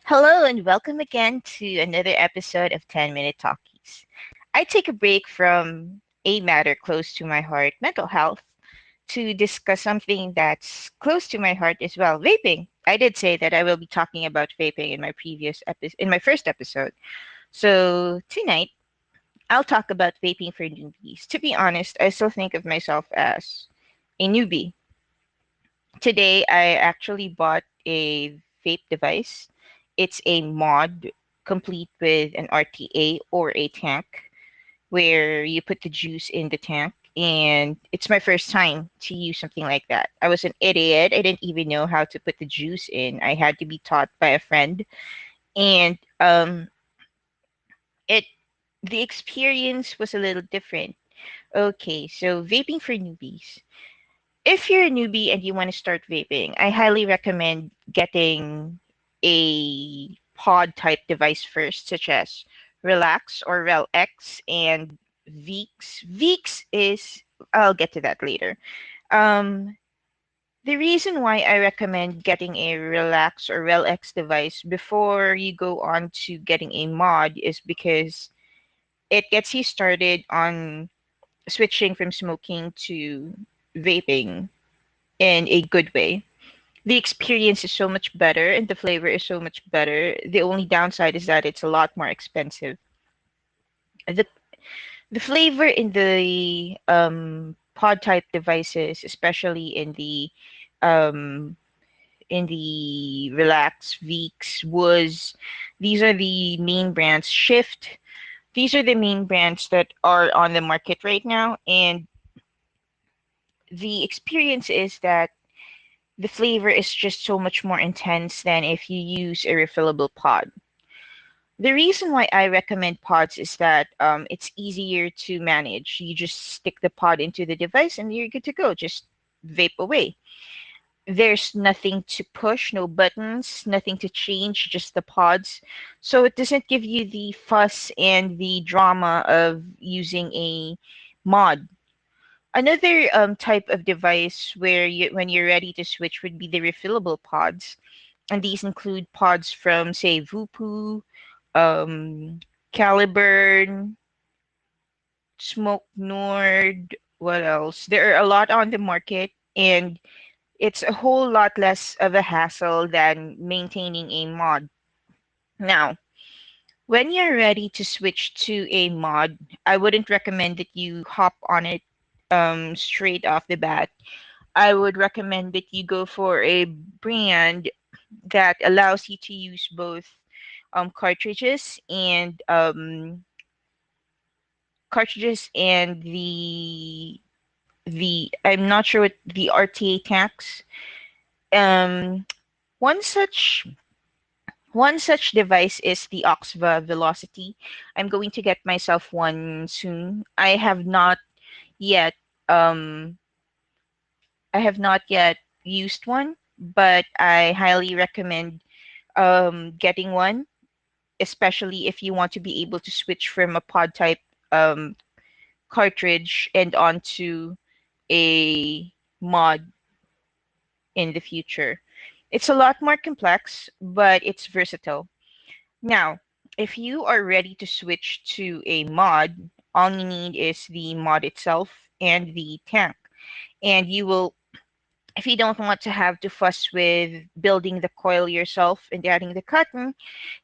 Hello and welcome again to another episode of 10-Minute Talkies. I take a break from a matter close to my heart, mental health, to discuss something that's close to my heart as well, vaping. I did say that I will be talking about vaping in my first episode. So tonight, I'll talk about vaping for newbies. To be honest, I still think of myself as a newbie. Today, I actually bought a vape device. It's a mod complete with an RTA or a tank where you put the juice in the tank. And it's my first time to use something like that. I was an idiot. I didn't even know how to put the juice in. I had to be taught by a friend. And it the experience was a little different. Okay, so vaping for newbies. If you're a newbie and you want to start vaping, I highly recommend getting a pod type device first, such as Relax or RelX and Veeks. Veeks is, I'll get to that later. Um, the reason why I recommend getting a Relax or RelX device before you go on to getting a mod is because it gets you started on switching from smoking to vaping in a good way. The experience is so much better and the flavor is so much better. The only downside is that it's a lot more expensive. The the flavor in the pod type devices, especially um in the Relax Veeks was these are the main brands. Shift, these are the main brands that are on the market right now, and the experience is that the flavor is just so much more intense than if you use a refillable pod. The reason why I recommend pods is that it's easier to manage. You just stick the pod into the device and you're good to go. Just vape away. There's nothing to push, no buttons, nothing to change, just the pods. So it doesn't give you the fuss and the drama of using a mod. Another type of device where when you're ready to switch would be the refillable pods, and these include pods from, say, Vupu, um, Caliburn, Smoke Nord. What else? There are a lot on the market, and it's a whole lot less of a hassle than maintaining a mod. Now, when you're ready to switch to a mod, I wouldn't recommend that you hop on it straight off the bat. I would recommend that you go for a brand that allows you to use both cartridges and the I'm not sure what the RTA tax. Um, one such one such device is the Oxva Velocity. I'm going to get myself one soon. Yet um I have not yet used one, but I highly recommend getting one, especially if you want to be able to switch from a pod type um, cartridge and onto a mod in the future. It's a lot more complex, but it's versatile. Now, if you are ready to switch to a mod, all you need is the mod itself and the tank. And you will, if you don't want to have to fuss with building the coil yourself and adding the cotton,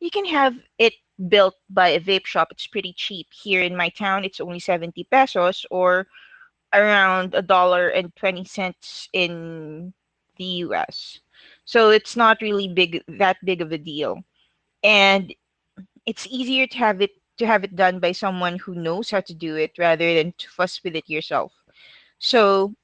you can have it built by a vape shop. It's pretty cheap. Here in my town, it's only 70 pesos or around $1.20 in the US. So it's not really that big of a deal. And it's easier to have it done by someone who knows how to do it rather than to fuss with it yourself. So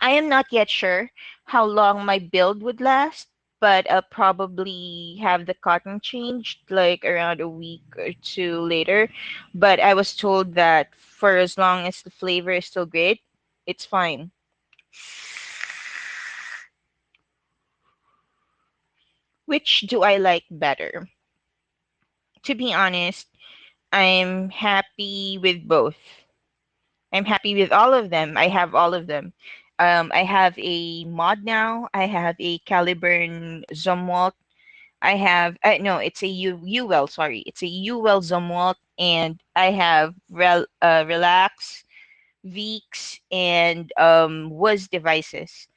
I am not yet sure how long my build would last, but I'll probably have the cotton changed like around a week or two later. But I was told that for as long as the flavor is still great, it's fine. Which do I like better? To be honest, I'm happy with both. I'm happy with all of them. I have all of them. I have a mod now. I have a Caliburn Zumwalt. I have no, it's a UL. Sorry, it's a UL Zomwalt, and I have Relax, Veeks, and Was devices.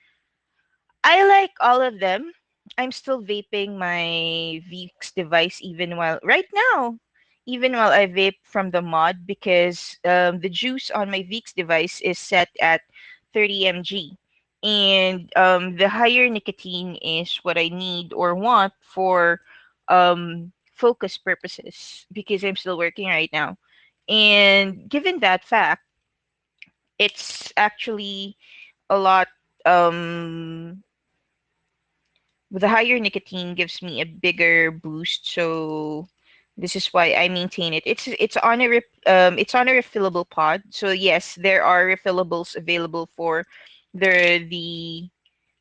I like all of them. I'm still vaping my Veeks device even while I vape from the mod, because the juice on my Veeks device is set at 30 mg. And the higher nicotine is what I need or want for focus purposes, because I'm still working right now. And given that fact, it's actually a lot. Um, the higher nicotine gives me a bigger boost, so this is why I maintain it. It's on a refillable pod. So yes, there are refillables available for the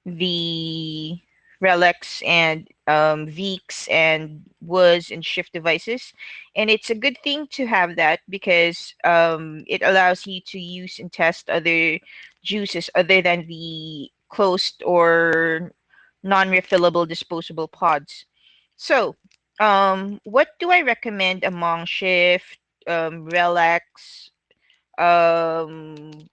the Relics and Veeks and Was and Shift devices. And it's a good thing to have that, because it allows you to use and test other juices other than the closed or non-refillable disposable pods. So, what do I recommend among Shift, Relax, um,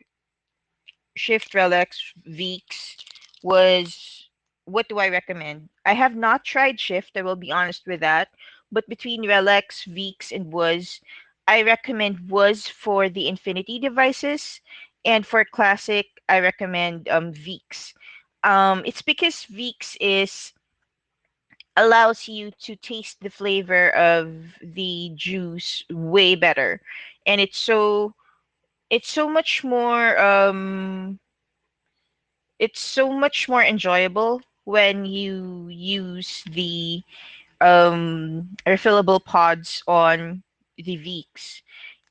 Shift, Relax, Veeks was what do I recommend? I have not tried Shift, I will be honest with that. But between Relax, Veeks, and Was, I recommend Was for the Infinity devices, and for Classic, I recommend Veeks. It's because Veeks is allows you to taste the flavor of the juice way better, and it's so much more it's so much more enjoyable when you use the refillable pods on the Veeks.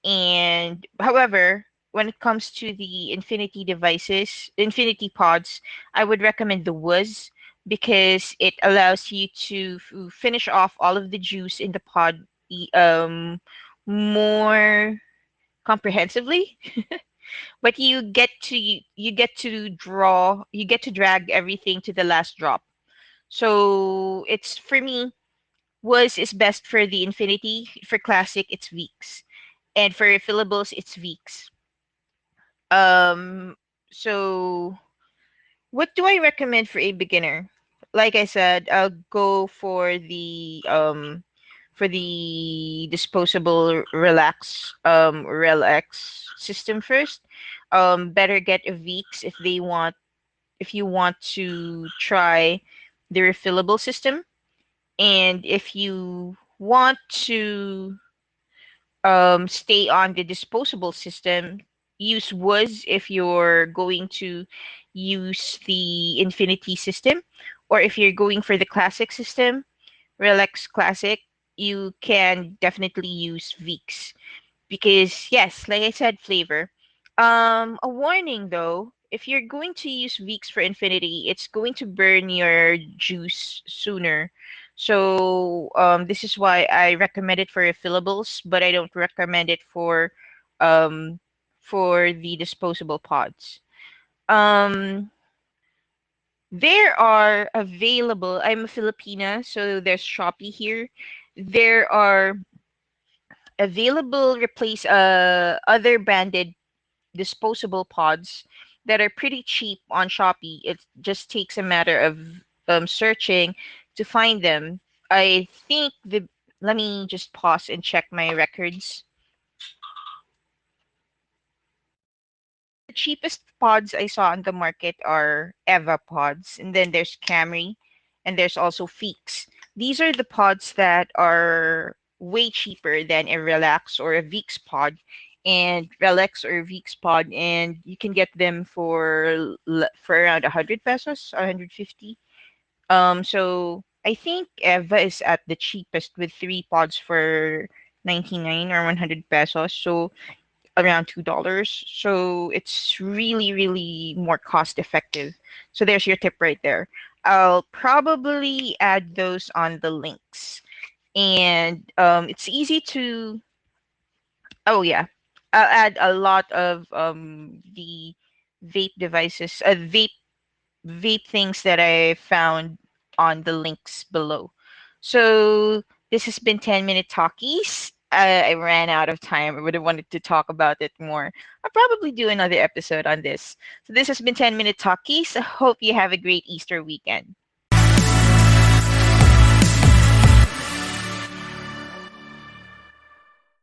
And however, when it comes to the Infinity pods, I would recommend the Wooz, because it allows you to finish off all of the juice in the pod more comprehensively. But you get to drag everything to the last drop. So it's for me, Was is best for the Infinity. For Classic, it's Veeks, and for refillables, it's Veeks. Um, so what do I recommend for a beginner? Like I said, I'll go for the disposable Relax system first. Better get a Veeks if you want to try the refillable system. And if you want to stay on the disposable system, use Was if you're going to use the Infinity system. Or if you're going for the classic system, Relax Classic, you can definitely use Veeks, because yes, like I said, flavor. A warning though, if you're going to use Veeks for Infinity, it's going to burn your juice sooner. So this is why I recommend it for refillables, but I don't recommend it um for the disposable pods. Um, there are available. I'm a Filipina, so there's Shopee here. There are available replace other branded disposable pods that are pretty cheap on Shopee. It just takes a matter of searching to find them. I think the Let me just pause and check my records. The cheapest pods I saw on the market are Eva pods, and then there's Camry, and there's also Feeks. These are the pods that are way cheaper than a Relax or a Veeks pod, and Relax or Veeks pod, and you can get them for around 100 pesos, 150. So I think Eva is at the cheapest with three pods for 99 or 100 pesos. So around $2. So it's really, really more cost effective. So there's your tip right there. I'll probably add those on the links. And it's easy to, oh yeah, I'll add a lot of the vape things that I found on the links below. So this has been 10-minute talkies. I ran out of time. I would have wanted to talk about it more. I'll probably do another episode on this. So this has been 10-minute talkies. I hope you have a great Easter weekend.